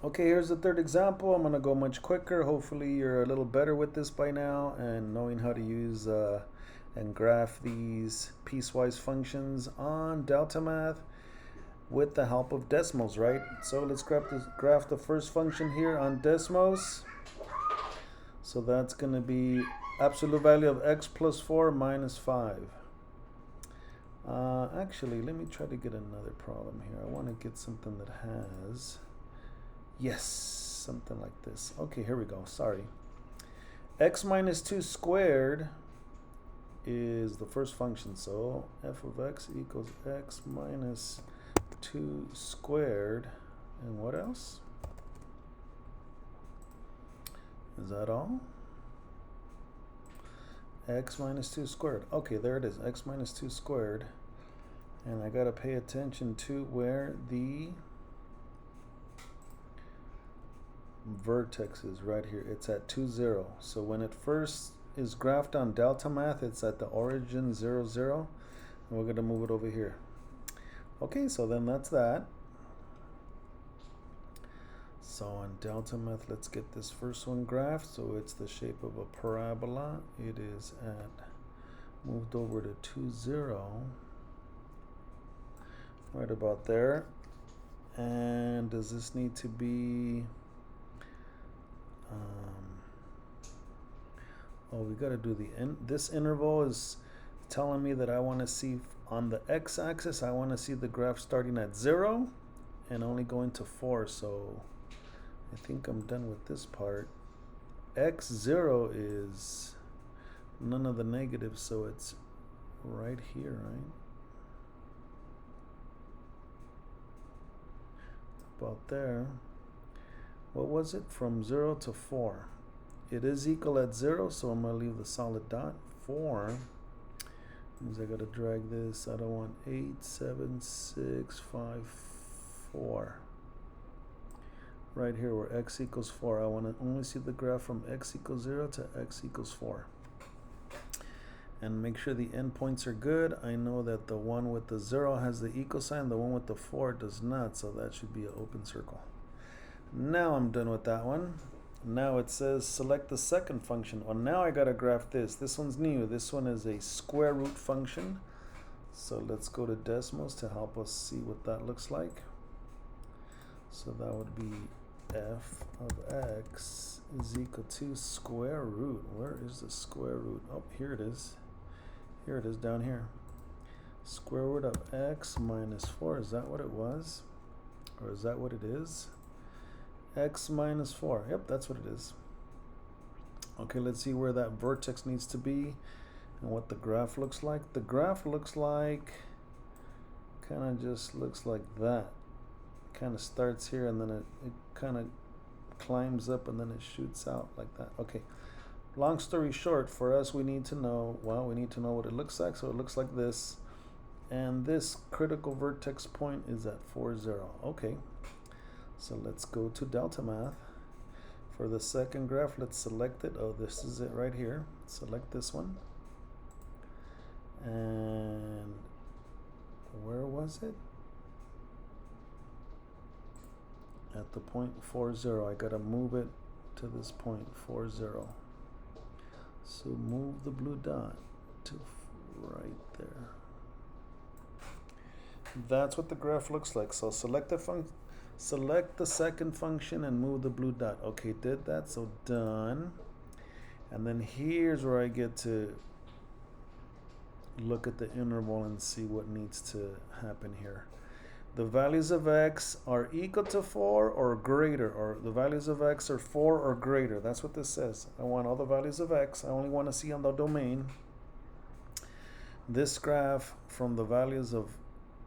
Okay, here's the third example. I'm going to go much quicker. Hopefully you're a little better with this by now and knowing how to use and graph these piecewise functions on delta math with the help of Desmos, right? So let's graph the first function here on Desmos. So that's going to be absolute value of x plus 4 minus 5. Actually, let me try to get another problem here. I want to get something that has... Yes, something like this. Okay, here we go. Sorry. X minus 2 squared is the first function. So f of x equals x minus 2 squared. And what else? Is that all? X minus 2 squared. Okay, there it is. X minus 2 squared. And I got to pay attention to where the vertex is right here. It's at 2, 0. So when it first is graphed on delta math, it's at the origin 0, 0. And we're going to move it over here. Okay, so then that's that. So on delta math, let's get this first one graphed. So it's the shape of a parabola. It is at, moved over to 2, 0. Right about there. And does this need to be... we got to do the this interval is telling me that I want to see on the x-axis, I want to see the graph starting at 0 and only going to 4. So I think I'm done with this part. X0 is none of the negatives, so it's right here, right? About there. What was it? From 0 to 4. It is equal at 0, so I'm going to leave the solid dot. 4 means I got to drag this. I don't want 8, 7, 6, 5, 4. Right here where x equals 4. I want to only see the graph from x equals 0 to x equals 4. And make sure the endpoints are good. I know that the one with the 0 has the equal sign. The one with the 4 does not, so that should be an open circle. Now I'm done with that one. Now it says select the second function. Well, now I got to graph this. This one's new. This one is a square root function. So let's go to Desmos to help us see what that looks like. So that would be f of x is equal to square root. Where is the square root? Oh, here it is. Here it is down here. Square root of x minus 4. Is that what it was? Or is that what it is? X minus 4. Yep, that's what it is. Okay, let's see where that vertex needs to be and what the graph looks like. The graph looks like, kind of just looks like that. Kind of starts here and then it kind of climbs up and then it shoots out like that. Okay, long story short, for us we need to know, well, we need to know what it looks like. So it looks like this. And this critical vertex point is at 4, 0. Okay. So let's go to delta math. For the second graph, let's select it. Oh, this is it right here. Select this one. And where was it? At the point 4, 0. I gotta move it to this point 4, 0. So move the blue dot to right there. That's what the graph looks like. So select the second function and move the blue dot. Okay, did that, so done. And then here's where I get to look at the interval and see what needs to happen here. The values of x are equal to 4 or greater, or the values of x are 4 or greater. That's what this says. I want all the values of x. I only want to see on the domain. This graph from the values of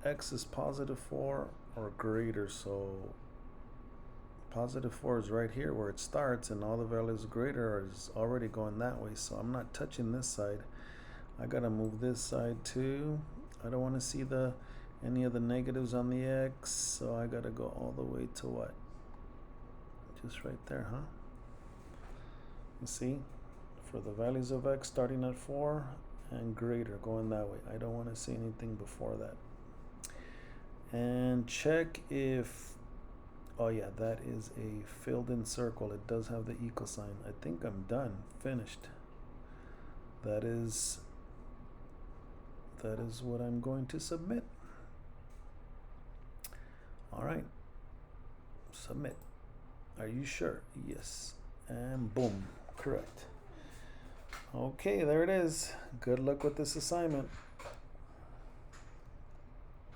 x is positive 4 or greater, so positive 4 is right here where it starts, and all the values greater is already going that way, so I'm not touching this side. I gotta move this side too. I don't want to see any of the negatives on the x, so I gotta go all the way to what? Just right there, huh? You see, for the values of x starting at 4 and greater going that way. I don't want to see anything before that. And check if Oh yeah, that is a filled in circle. It does have the equal sign. I think I'm done, finished. That is what I'm going to submit. All right, submit. Are you sure? Yes. And boom, correct. Okay, there it is. Good luck with this assignment.